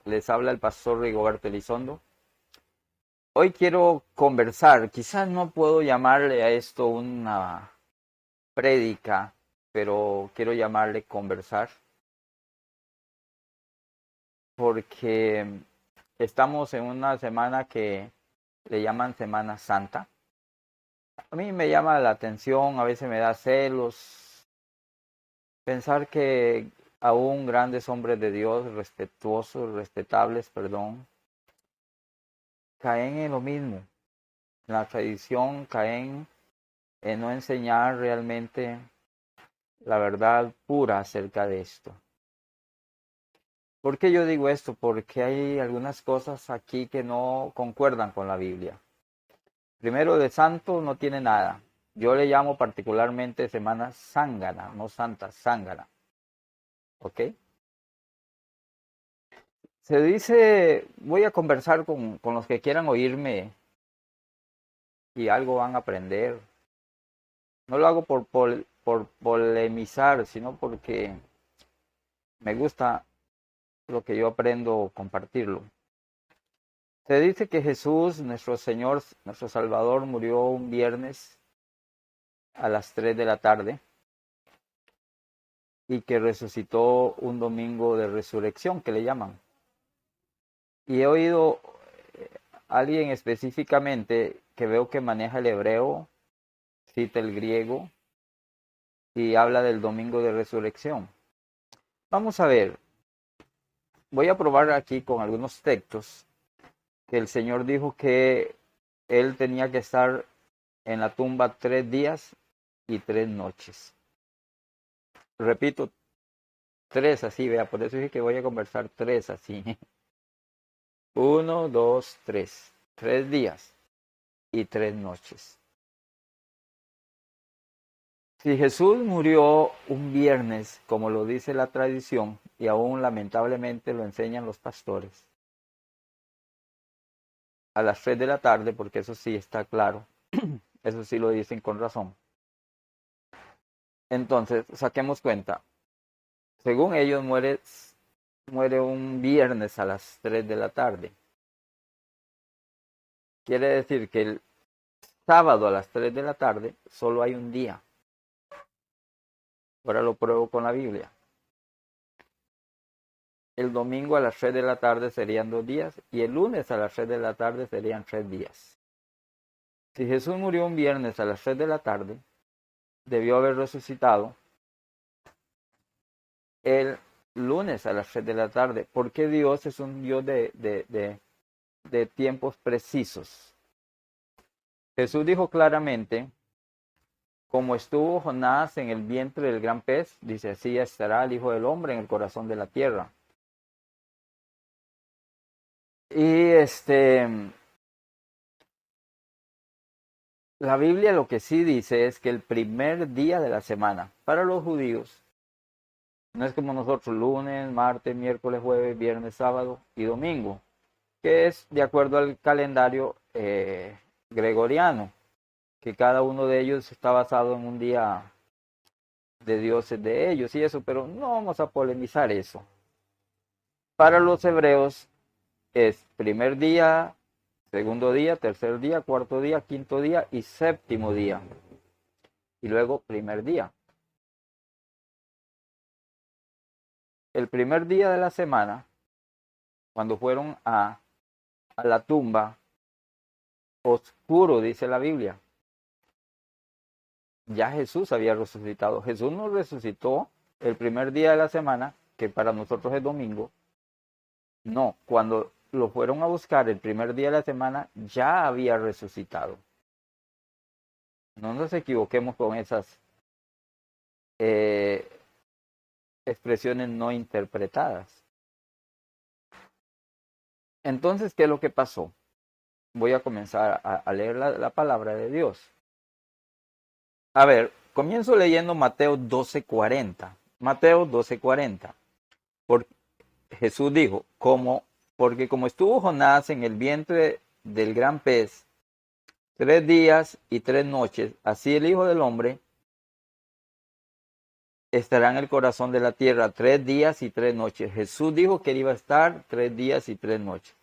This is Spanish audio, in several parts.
Les habla el pastor Rigoberto Elizondo. Hoy quiero conversar, quizás no puedo llamarle a esto una prédica, pero quiero llamarle conversar, porque estamos en una semana que le llaman Semana Santa. A mí me llama la atención, a veces me da celos, pensar que aún grandes hombres de Dios, respetables, caen en lo mismo. En la tradición caen en no enseñar realmente la verdad pura acerca de esto. ¿Por qué yo digo esto? Porque hay algunas cosas aquí que no concuerdan con la Biblia. Primero, de santo no tiene nada. Yo le llamo particularmente semana zángana, no santa, zángana. ¿Ok? Se dice, voy a conversar con los que quieran oírme y algo van a aprender. No lo hago por polemizar, sino porque me gusta lo que yo aprendo compartirlo. Se dice que Jesús, nuestro Señor, nuestro Salvador, murió un viernes a las 3 de la tarde y que resucitó un domingo de resurrección, que le llaman. Y he oído a alguien específicamente que veo que maneja el hebreo, cita el griego y habla del domingo de resurrección. Vamos a ver, voy a probar aquí con algunos textos que el Señor dijo que Él tenía que estar en la tumba 3 días y 3 noches. Repito, 3 así, vea, por eso dije que voy a conversar 3 así. 1, 2, 3. 3 días y 3 noches. Si Jesús murió un viernes, como lo dice la tradición, y aún lamentablemente lo enseñan los pastores, a las 3 de la tarde, porque eso sí está claro, eso sí lo dicen con razón. Entonces, saquemos cuenta, según ellos muere un viernes a las 3 de la tarde. Quiere decir que el sábado a las 3 de la tarde solo hay un día. Ahora lo pruebo con la Biblia. El domingo a las 3 de la tarde serían 2 días y el lunes a las 3 de la tarde serían 3 días. Si Jesús murió un viernes a las 3 de la tarde, debió haber resucitado el lunes a las 3 de la tarde, porque Dios es un Dios de tiempos precisos. Jesús dijo claramente, como estuvo Jonás en el vientre del gran pez, dice, así estará el Hijo del Hombre en el corazón de la tierra. Y la Biblia lo que sí dice es que el primer día de la semana, para los judíos, no es como nosotros, lunes, martes, miércoles, jueves, viernes, sábado y domingo, que es de acuerdo al calendario gregoriano, que cada uno de ellos está basado en un día de dioses de ellos y eso, pero no vamos a polemizar eso. Para los hebreos es primer día, segundo día, tercer día, cuarto día, quinto día y séptimo día. Y luego primer día. El primer día de la semana, cuando fueron a la tumba, oscuro, dice la Biblia, ya Jesús había resucitado. Jesús no resucitó el primer día de la semana, que para nosotros es domingo. No, cuando lo fueron a buscar el primer día de la semana, ya había resucitado. No nos equivoquemos con esas expresiones no interpretadas. Entonces, ¿qué es lo que pasó? Voy a comenzar a leer la palabra de Dios. A ver, comienzo leyendo Mateo 12:40. Mateo 12:40. Jesús dijo, porque como estuvo Jonás en el vientre del gran pez 3 días y 3 noches, así el Hijo del Hombre estará en el corazón de la tierra 3 días y 3 noches. Jesús dijo que él iba a estar 3 días y 3 noches.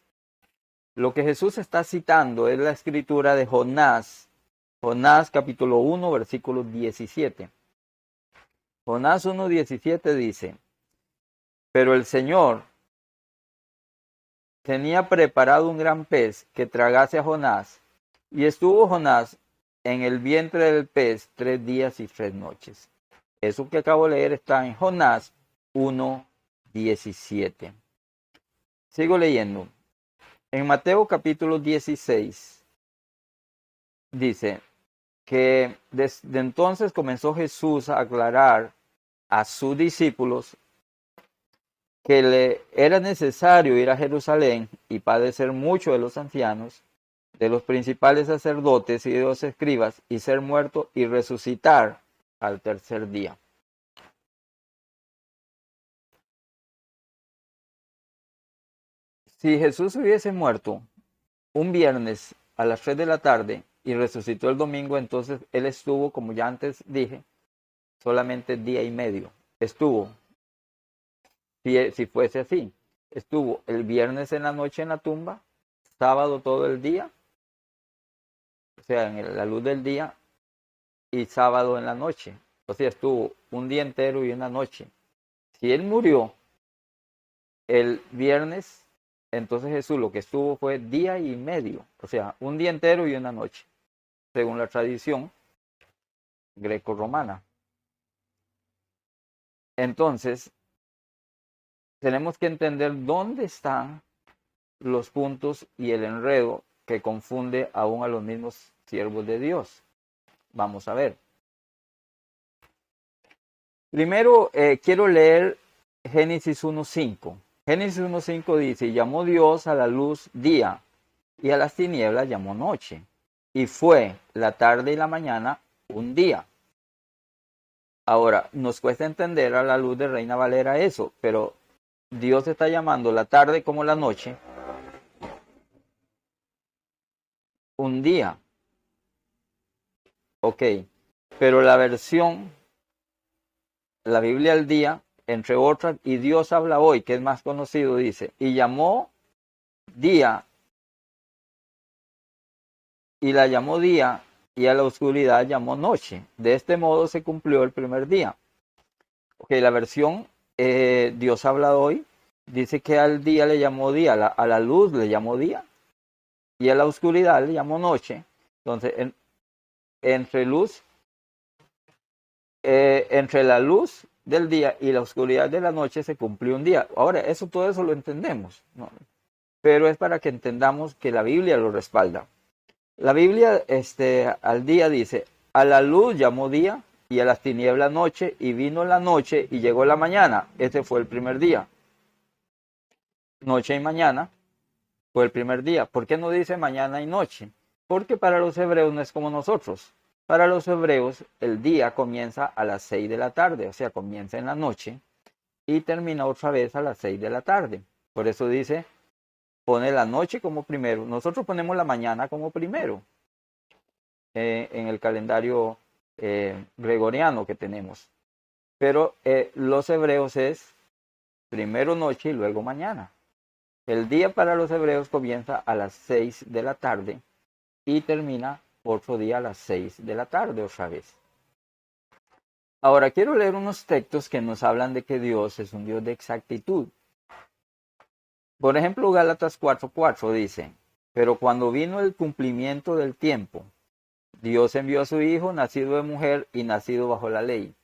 Lo que Jesús está citando es la escritura de Jonás. Jonás capítulo 1, versículo 17. Jonás 1:17 dice, pero el Señor tenía preparado un gran pez que tragase a Jonás, y estuvo Jonás en el vientre del pez 3 días y 3 noches. Eso que acabo de leer está en Jonás 1:17. Sigo leyendo. En Mateo capítulo 16 dice que desde entonces comenzó Jesús a aclarar a sus discípulos que le era necesario ir a Jerusalén y padecer mucho de los ancianos, de los principales sacerdotes y de los escribas, y ser muerto y resucitar al tercer día. Si Jesús hubiese muerto un viernes a las 3 de la tarde y resucitó el domingo, entonces él estuvo, como ya antes dije, solamente día y medio. Estuvo, si fuese así, estuvo el viernes en la noche en la tumba, sábado todo el día, o sea, en la luz del día, y sábado en la noche. O sea, estuvo un día entero y una noche. Si él murió el viernes, entonces Jesús lo que estuvo fue día y medio, o sea, un día entero y una noche, según la tradición greco-romana. Entonces, tenemos que entender dónde están los puntos y el enredo que confunde aún a los mismos siervos de Dios. Vamos a ver. Primero, quiero leer Génesis 1:5. Génesis 1:5 dice, y llamó Dios a la luz día, y a las tinieblas llamó noche. Y fue la tarde y la mañana un día. Ahora, nos cuesta entender a la luz de Reina Valera eso, pero Dios está llamando la tarde como la noche un día. Ok, pero la versión, la Biblia al día, entre otras, y Dios habla hoy, que es más conocido, dice, y llamó día, y la llamó día, y a la oscuridad llamó noche. De este modo se cumplió el primer día. Ok, la versión Dios habla hoy, dice que al día le llamó día, a la luz le llamó día, y a la oscuridad le llamó noche. Entonces, entre luz, entre la luz del día y la oscuridad de la noche se cumplió un día. Ahora, todo eso lo entendemos, ¿no? Pero es para que entendamos que la Biblia lo respalda. La Biblia al día dice, a la luz llamó día y a las tinieblas noche, y vino la noche y llegó la mañana. Ese fue el primer día. Noche y mañana fue el primer día. ¿Por qué no dice mañana y noche? Porque para los hebreos no es como nosotros. Para los hebreos el día comienza a las 6 de la tarde, o sea, comienza en la noche y termina otra vez a las 6 de la tarde. Por eso dice, pone la noche como primero. Nosotros ponemos la mañana como primero en el calendario gregoriano que tenemos. Pero los hebreos es primero noche y luego mañana. El día para los hebreos comienza a las 6 de la tarde y termina otro día a las 6 de la tarde otra vez. Ahora quiero leer unos textos que nos hablan de que Dios es un Dios de exactitud. Por ejemplo, Gálatas 4:4 dice, pero cuando vino el cumplimiento del tiempo, Dios envió a su Hijo, nacido de mujer y nacido bajo la ley.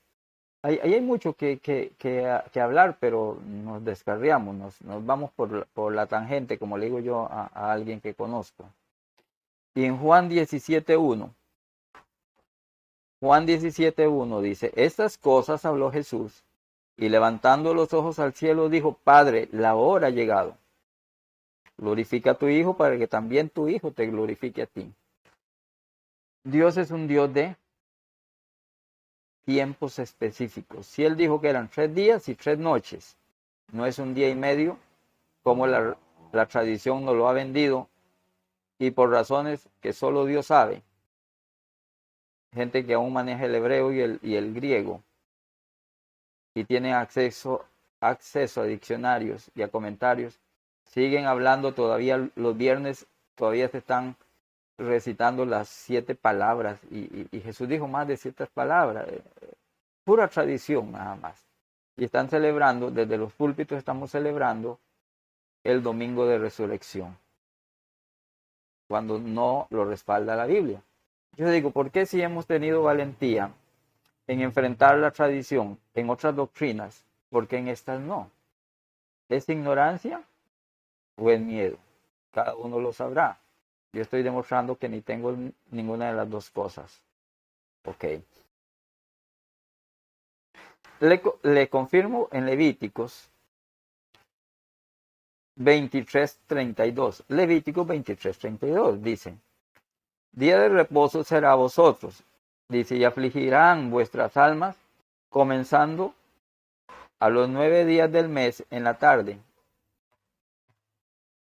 Ahí hay mucho que hablar, pero nos descarriamos, nos vamos por la tangente, como le digo yo a alguien que conozco. Y en Juan 17:1, Juan 17:1 dice, estas cosas habló Jesús, y levantando los ojos al cielo dijo, Padre, la hora ha llegado. Glorifica a tu Hijo para que también tu Hijo te glorifique a ti. Dios es un Dios de tiempos específicos. Si Él dijo que eran 3 días y 3 noches, no es un día y medio, como la tradición nos lo ha vendido, y por razones que solo Dios sabe. Gente que aún maneja el hebreo y el griego. y tienen acceso a diccionarios y a comentarios, siguen hablando todavía los viernes, todavía se están recitando las 7 palabras y Jesús dijo más de 7 palabras, pura tradición nada más. Y están celebrando, desde los púlpitos estamos celebrando el domingo de resurrección, cuando no lo respalda la Biblia. Yo digo, ¿por qué si hemos tenido valentía en enfrentar la tradición en otras doctrinas, por qué en estas no? ¿Es ignorancia o es miedo? Cada uno lo sabrá. Yo estoy demostrando que ni tengo ninguna de las dos cosas. Ok. Le confirmo en Levíticos 23:32. Levíticos 23:32 dice: Día de reposo será a vosotros. Dice, y afligirán vuestras almas, comenzando a los 9 días del mes en la tarde.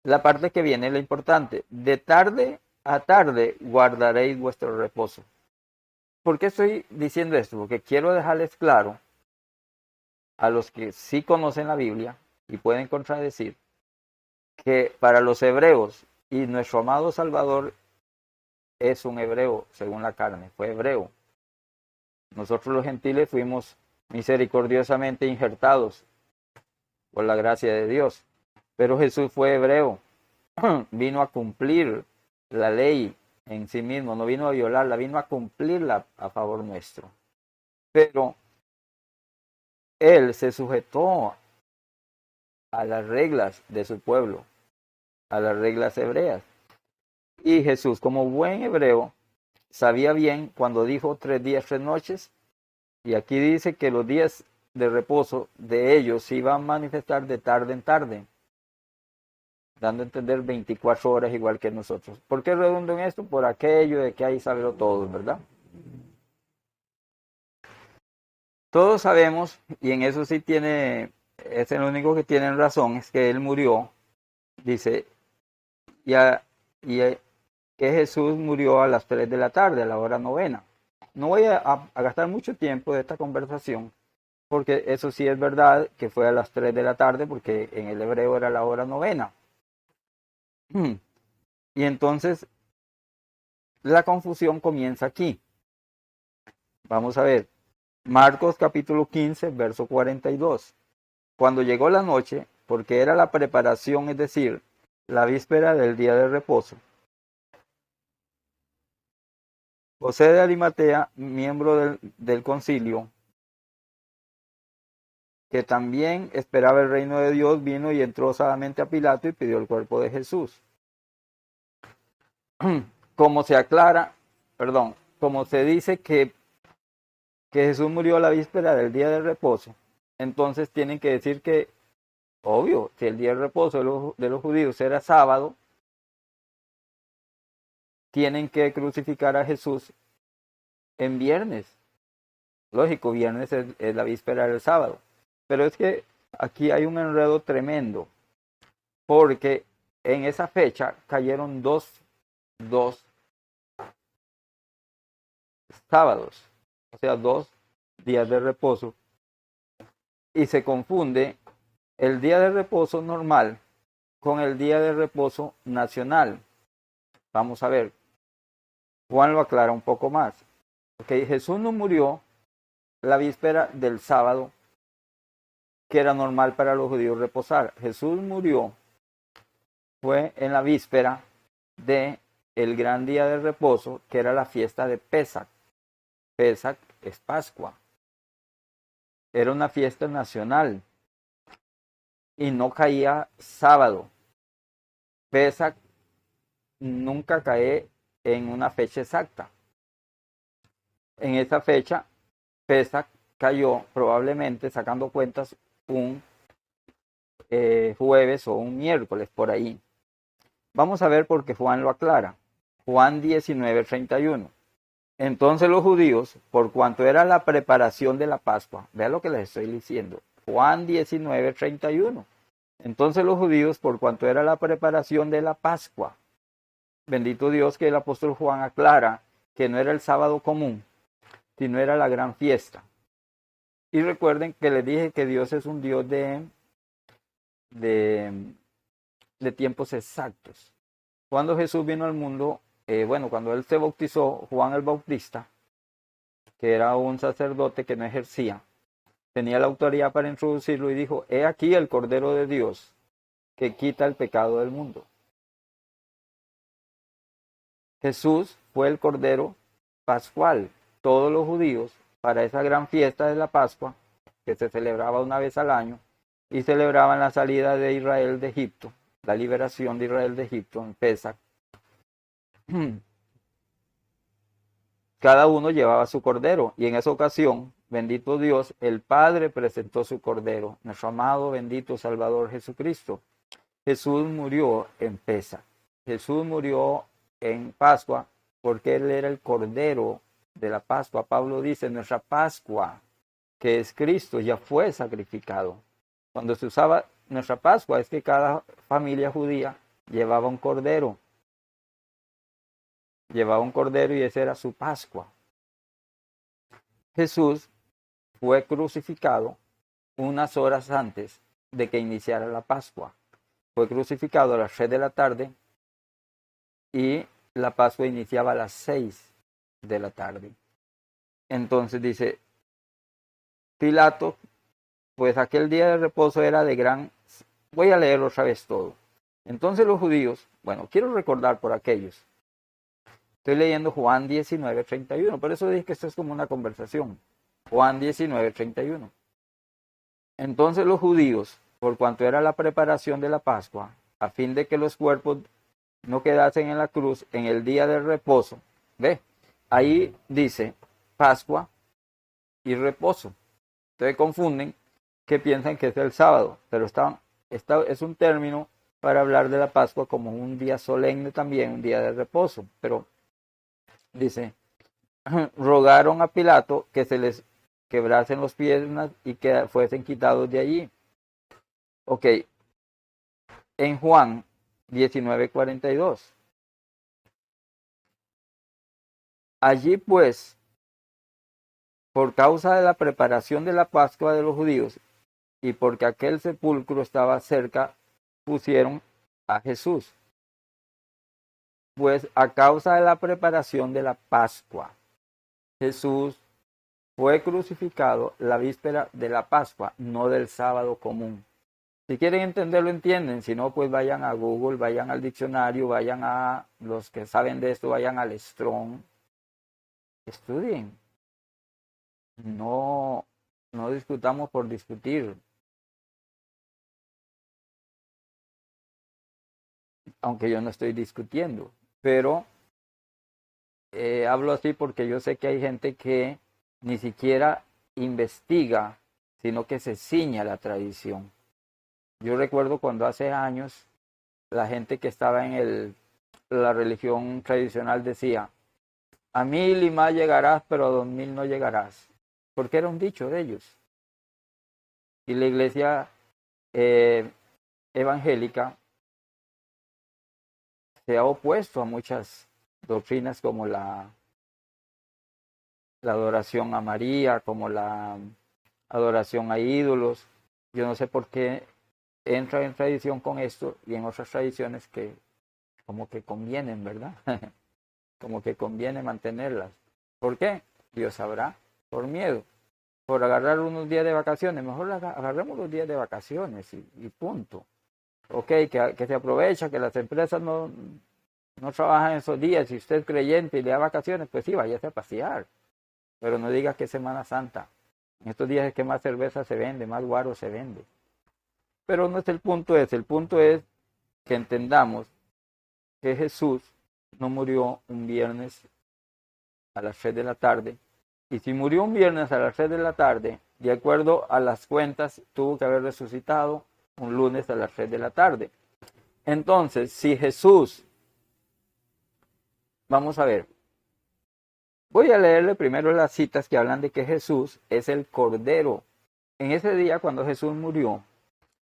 La parte que viene es la importante. De tarde a tarde guardaréis vuestro reposo. ¿Por qué estoy diciendo esto? Porque quiero dejarles claro a los que sí conocen la Biblia y pueden contradecir que para los hebreos y nuestro amado Salvador es un hebreo según la carne, fue hebreo. Nosotros los gentiles fuimos misericordiosamente injertados por la gracia de Dios. Pero Jesús fue hebreo, vino a cumplir la ley en sí mismo, no vino a violarla, vino a cumplirla a favor nuestro. Pero él se sujetó a las reglas de su pueblo, a las reglas hebreas. Y Jesús, como buen hebreo, sabía bien cuando dijo 3 días, 3 noches, y aquí dice que los días de reposo de ellos se iban a manifestar de tarde en tarde, dando a entender 24 horas igual que nosotros. ¿Por qué redundo en esto? Por aquello de que hay saberlo todos, ¿verdad? Todos sabemos, y en eso sí es el único que tienen razón, es que él murió, dice, que Jesús murió a las 3 de la tarde, a la hora novena. No voy a gastar mucho tiempo de esta conversación, porque eso sí es verdad que fue a las 3 de la tarde, porque en el hebreo era la hora novena. Y entonces la confusión comienza aquí. Vamos a ver, Marcos capítulo 15, verso 42. Cuando llegó la noche, porque era la preparación, es decir, la víspera del día de reposo, José de Arimatea, miembro del concilio, que también esperaba el reino de Dios, vino y entró osadamente a Pilato y pidió el cuerpo de Jesús. Como se dice que Jesús murió a la víspera del día de reposo, entonces tienen que decir que, obvio, si el día de reposo de los judíos era sábado, tienen que crucificar a Jesús en viernes. Lógico, viernes es la víspera del sábado. Pero es que aquí hay un enredo tremendo, porque en esa fecha cayeron dos sábados, o sea, 2 días de reposo, y se confunde el día de reposo normal con el día de reposo nacional. Vamos a ver, Juan lo aclara un poco más. Okay, Jesús no murió la víspera del sábado, que era normal para los judíos reposar. Jesús murió, fue en la víspera de el gran día de reposo, que era la fiesta de Pesach. Pesach es Pascua. Era una fiesta nacional y no caía sábado. Pesach nunca cae en una fecha exacta. En esa fecha, Pesach cayó probablemente, sacando cuentas, un jueves o un miércoles por ahí. Vamos a ver por qué Juan lo aclara. Juan 19:31. Entonces los judíos, por cuanto era la preparación de la Pascua, vean lo que les estoy diciendo. Juan 19:31. Entonces los judíos, por cuanto era la preparación de la Pascua, bendito Dios que el apóstol Juan aclara que no era el sábado común, sino era la gran fiesta. Y recuerden que les dije que Dios es un Dios de, de tiempos exactos. Cuando Jesús vino al mundo, cuando él se bautizó, Juan el Bautista, que era un sacerdote que no ejercía, tenía la autoridad para introducirlo y dijo, he aquí el Cordero de Dios que quita el pecado del mundo. Jesús fue el Cordero Pascual. Todos los judíos, para esa gran fiesta de la Pascua, que se celebraba una vez al año, y celebraban la salida de Israel de Egipto, la liberación de Israel de Egipto en Pesach. Cada uno llevaba su cordero, y en esa ocasión, bendito Dios, el Padre presentó su cordero, nuestro amado, bendito Salvador Jesucristo. Jesús murió en Pesach. Jesús murió en Pascua porque Él era el cordero de la Pascua. Pablo dice, nuestra Pascua, que es Cristo, ya fue sacrificado. Cuando se usaba nuestra Pascua es que cada familia judía llevaba un cordero. Llevaba un cordero y esa era su Pascua. Jesús fue crucificado unas horas antes de que iniciara la Pascua. Fue crucificado a las 6 de la tarde y la Pascua iniciaba a las 6 de la tarde. Entonces dice Pilato, pues aquel día de reposo era de gran... Voy a leerlo otra vez todo. Entonces los judíos, quiero recordar por aquellos. Estoy leyendo Juan 19:31, por eso dije que esto es como una conversación. Juan 19:31. Entonces los judíos, por cuanto era la preparación de la Pascua, a fin de que los cuerpos no quedasen en la cruz en el día del reposo. ¿Ve? Ahí dice Pascua y reposo. Ustedes confunden que piensan que es el sábado, pero es un término para hablar de la Pascua como un día solemne también, un día de reposo. Pero dice, rogaron a Pilato que se les quebrasen los pies y que fuesen quitados de allí. Ok, en Juan 19:42. Allí pues, por causa de la preparación de la Pascua de los judíos y porque aquel sepulcro estaba cerca, pusieron a Jesús. Pues a causa de la preparación de la Pascua, Jesús fue crucificado la víspera de la Pascua, no del sábado común. Si quieren entenderlo, entienden. Si no, pues vayan a Google, vayan al diccionario, vayan a los que saben de esto, vayan al Strong. Estudien. No discutamos por discutir. Aunque yo no estoy discutiendo. Pero hablo así porque yo sé que hay gente que ni siquiera investiga, sino que se ciña a la tradición. Yo recuerdo cuando hace años la gente que estaba en la religión tradicional decía, a 1000 y más llegarás, pero a 2000 no llegarás. Porque era un dicho de ellos. Y la iglesia evangélica se ha opuesto a muchas doctrinas como la adoración a María, como la adoración a ídolos. Yo no sé por qué entra en tradición con esto y en otras tradiciones que como que convienen, ¿verdad? Como que conviene mantenerlas. ¿Por qué? Dios sabrá. Por miedo. Por agarrar unos días de vacaciones. Mejor agarremos los días de vacaciones y punto. Ok, que se aprovecha, que las empresas no trabajan esos días. Si usted es creyente y le da vacaciones, pues sí, váyase a pasear. Pero no diga que es Semana Santa. En estos días es que más cerveza se vende, más guaro se vende. Pero no es el punto ese. El punto es que entendamos que Jesús no murió un viernes a las 3 de la tarde. Y si murió un viernes a las 3 de la tarde, de acuerdo a las cuentas, tuvo que haber resucitado un lunes a las 3 de la tarde. Entonces, si Jesús, vamos a ver, voy a leerle primero las citas que hablan de que Jesús es el Cordero. En ese día, cuando Jesús murió,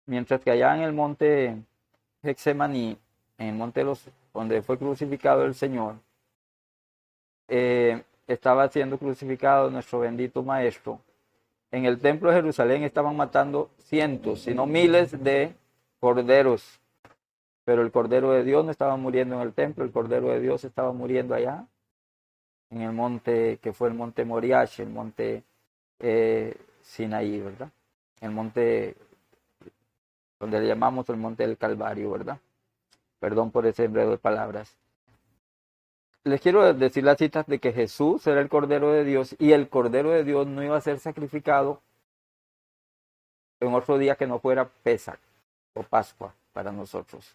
mientras que allá en el monte Getsemaní, en el monte donde fue crucificado el Señor, estaba siendo crucificado nuestro bendito Maestro. En el templo de Jerusalén estaban matando cientos, si no miles de corderos. Pero el Cordero de Dios no estaba muriendo en el templo, el Cordero de Dios estaba muriendo allá, en el monte que fue el monte Moriash, el monte Sinaí, ¿verdad? El monte donde le llamamos el monte del Calvario, ¿verdad? Perdón por ese enredo de palabras. Les quiero decir las citas de que Jesús era el Cordero de Dios y el Cordero de Dios no iba a ser sacrificado en otro día que no fuera Pesach o Pascua para nosotros.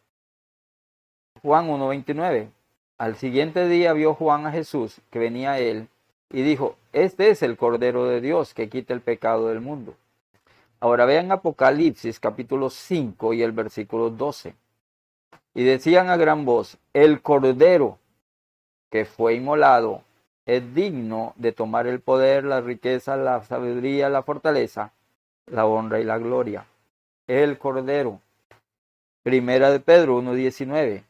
Juan 1:29. Al siguiente día vio Juan a Jesús que venía a él y dijo, este es el Cordero de Dios que quita el pecado del mundo. Ahora vean Apocalipsis capítulo 5 y el versículo 12. Y decían a gran voz, el Cordero que fue inmolado es digno de tomar el poder, la riqueza, la sabiduría, la fortaleza, la honra y la gloria. El Cordero. Primera de Pedro 1:19.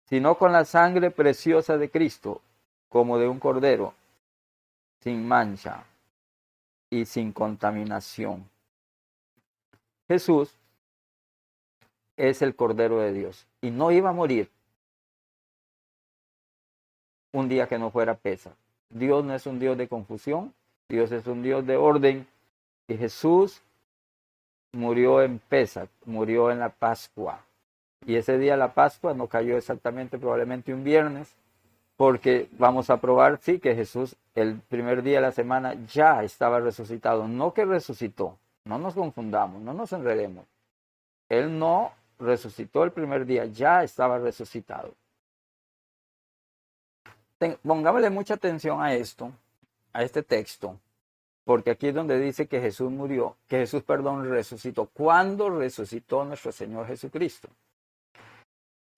Sino con la sangre preciosa de Cristo, como de un cordero, sin mancha y sin contaminación. Jesús es el Cordero de Dios y no iba a morir un día que no fuera Pesach. Dios no es un Dios de confusión, Dios es un Dios de orden y Jesús murió en Pesach, murió en la Pascua. Y ese día la Pascua no cayó exactamente, probablemente un viernes, porque vamos a probar, sí, que Jesús el primer día de la semana ya estaba resucitado, no que resucitó, no nos confundamos, no nos enredemos. Él no resucitó el primer día, ya estaba resucitado. Pongámosle mucha atención a esto, a este texto, porque aquí es donde dice que Jesús murió, que Jesús, perdón, resucitó. ¿Cuándo resucitó nuestro Señor Jesucristo?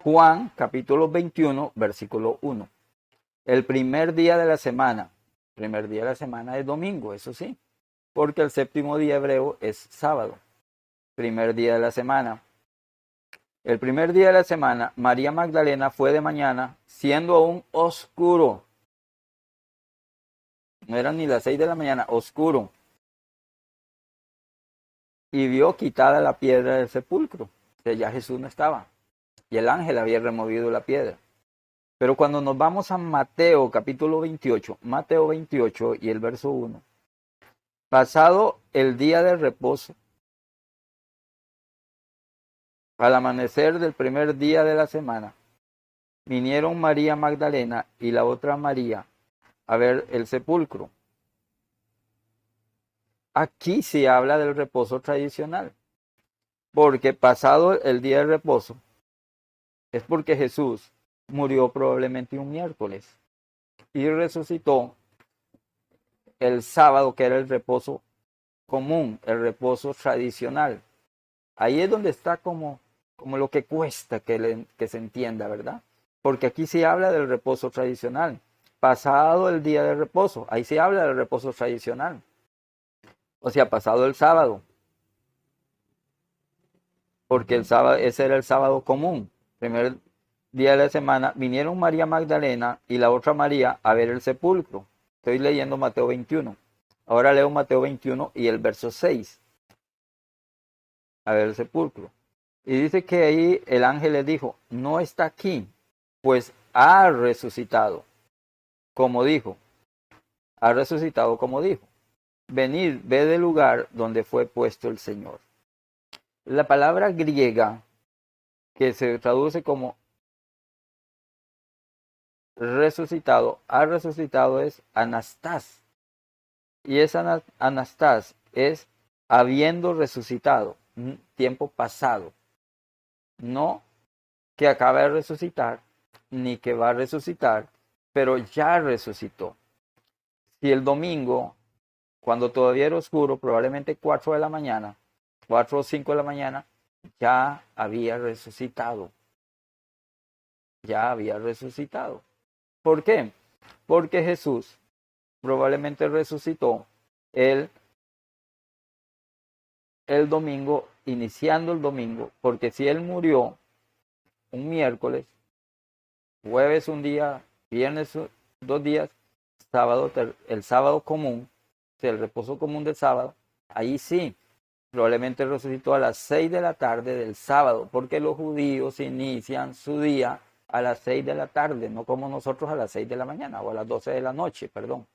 Juan capítulo 21, versículo 1. El primer día de la semana es domingo, eso sí, porque el séptimo día hebreo es sábado. Primer día de la semana. El primer día de la semana, María Magdalena fue de mañana, siendo aún oscuro. No eran ni las 6 de la mañana, oscuro. Y vio quitada la piedra del sepulcro. O sea, ya Jesús no estaba. Y el ángel había removido la piedra. Pero cuando nos vamos a Mateo capítulo 28, Mateo 28 y el verso 1. Pasado el día del reposo, al amanecer del primer día de la semana, vinieron María Magdalena y la otra María a ver el sepulcro. Aquí se habla del reposo tradicional, porque pasado el día del reposo, es porque Jesús murió probablemente un miércoles y resucitó el sábado, que era el reposo común, el reposo tradicional. Ahí es donde está como lo que cuesta que se entienda, ¿verdad? Porque aquí se habla del reposo tradicional. Pasado el día de reposo, ahí se habla del reposo tradicional. O sea, pasado el sábado. Porque el sábado, ese era el sábado común. Primer día de la semana, vinieron María Magdalena y la otra María a ver el sepulcro. Estoy leyendo Mateo 21. Ahora leo Mateo 21 y el verso 6. A ver el sepulcro. Y dice que ahí el ángel le dijo, no está aquí, pues ha resucitado, como dijo. Ha resucitado como dijo. Venid, ve del lugar donde fue puesto el Señor. La palabra griega que se traduce como resucitado, ha resucitado es anastás. Y esa anastás es habiendo resucitado, tiempo pasado. No que acaba de resucitar, ni que va a resucitar, pero ya resucitó. Si el domingo, cuando todavía era oscuro, probablemente 4 de la mañana, 4 o 5 de la mañana, ya había resucitado. Ya había resucitado. ¿Por qué? Porque Jesús probablemente resucitó el domingo, iniciando el domingo, porque si él murió un miércoles, jueves un día, viernes 2 días, sábado, el sábado común, el reposo común del sábado, Ahí sí, probablemente resucitó a las 6 de la tarde del sábado, porque los judíos inician su día a las 6 de la tarde, no como nosotros a las 6 de la mañana o a las 12 de la noche, perdón.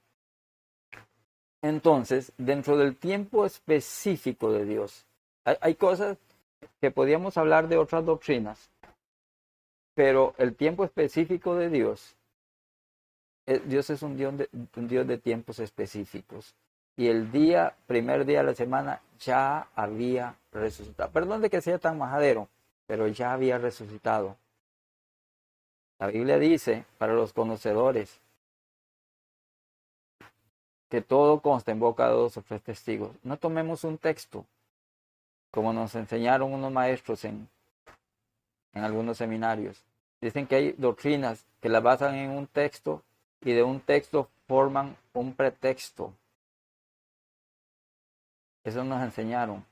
Entonces, dentro del tiempo específico de Dios, hay cosas que podíamos hablar de otras doctrinas, pero el tiempo específico de Dios, Dios es un Dios de tiempos específicos. Y el primer día de la semana, ya había resucitado. Perdón de que sea tan majadero, pero ya había resucitado. La Biblia dice, para los conocedores, que todo consta en boca de 2 o 3 testigos. No tomemos un texto, como nos enseñaron unos maestros en algunos seminarios. Dicen que hay doctrinas que las basan en un texto y de un texto forman un pretexto. Eso nos enseñaron.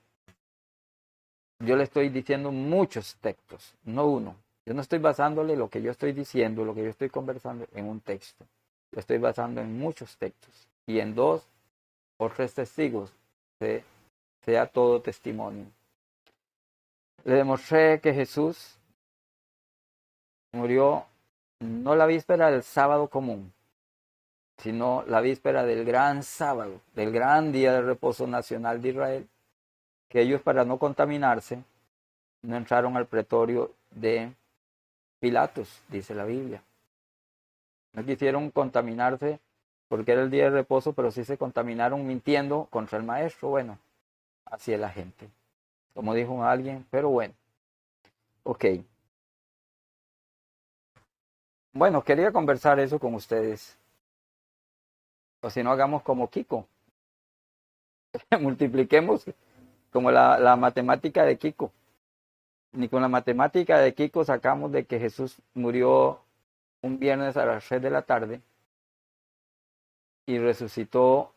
Yo le estoy diciendo muchos textos, no uno. Yo no estoy basándole lo que yo estoy diciendo, lo que yo estoy conversando en un texto. Lo estoy basando en muchos textos. Y en 2 o 3 testigos sea todo testimonio. Le demostré que Jesús murió no la víspera del sábado común, sino la víspera del gran sábado, del gran día de reposo nacional de Israel, que ellos, para no contaminarse, no entraron al pretorio de Pilatos, dice la Biblia. No quisieron contaminarse porque era el día de reposo, pero sí se contaminaron mintiendo contra el maestro. Bueno, así es la gente, como dijo alguien, pero bueno. Ok. Bueno, quería conversar eso con ustedes. O si no, hagamos como Kiko. Multipliquemos como la matemática de Kiko. Ni con la matemática de Kiko sacamos de que Jesús murió un viernes a las 6 de la tarde y resucitó,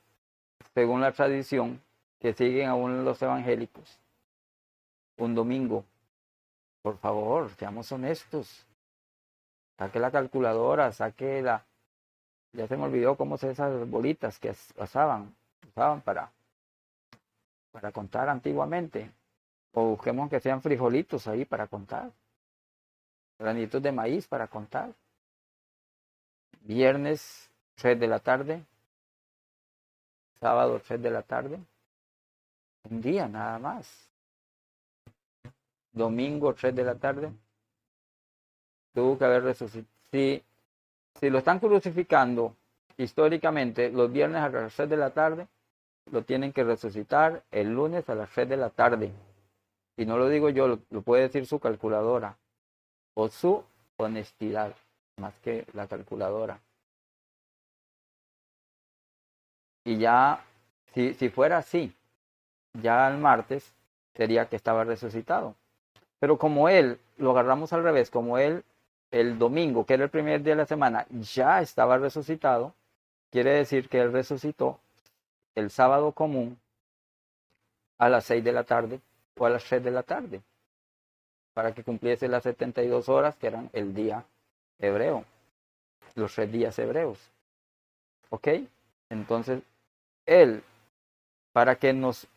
según la tradición que siguen aún los evangélicos, un domingo. Por favor, seamos honestos. Saque la calculadora, saque la... Ya se me olvidó cómo se esas bolitas que usaban para contar antiguamente. O busquemos que sean frijolitos ahí para contar. Granitos de maíz para contar. Viernes, 3 de la tarde. Sábado, 3 de la tarde. Un día nada más. Domingo, 3 de la tarde. Tuvo que haber resucitado. Si lo están crucificando históricamente los viernes a las 3 de la tarde, lo tienen que resucitar el lunes a las 3 de la tarde. Y no lo digo yo, lo puede decir su calculadora o su honestidad, más que la calculadora. Y ya, si fuera así, ya el martes sería que estaba resucitado. Pero como él, lo agarramos al revés, como él, el domingo, que era el primer día de la semana, ya estaba resucitado, quiere decir que él resucitó el sábado común a las 6 de la tarde o a las 3 de la tarde, para que cumpliese las 72 horas que eran el día hebreo, los 3 días hebreos. ¿Ok? Entonces, él, para que nos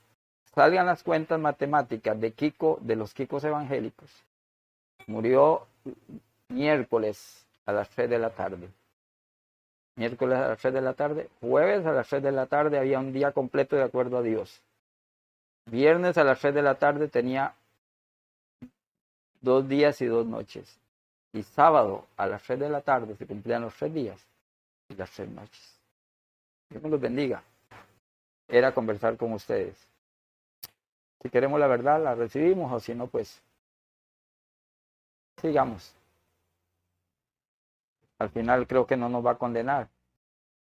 salgan las cuentas matemáticas de Kiko, de los Kikos evangélicos, murió miércoles a las 3 de la tarde. Miércoles a las 3 de la tarde, jueves a las 3 de la tarde había un día completo de acuerdo a Dios. Viernes a las 3 de la tarde tenía 2 días y 2 noches. Y sábado a las 3 de la tarde se cumplían los 3 días y las 3 noches. Dios me los bendiga. Era conversar con ustedes. Si queremos la verdad, la recibimos, o si no, pues sigamos. Al final creo que no nos va a condenar.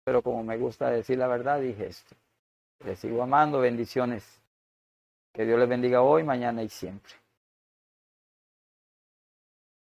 Pero como me gusta decir la verdad, dije esto. Les sigo amando, bendiciones. Que Dios les bendiga hoy, mañana y siempre.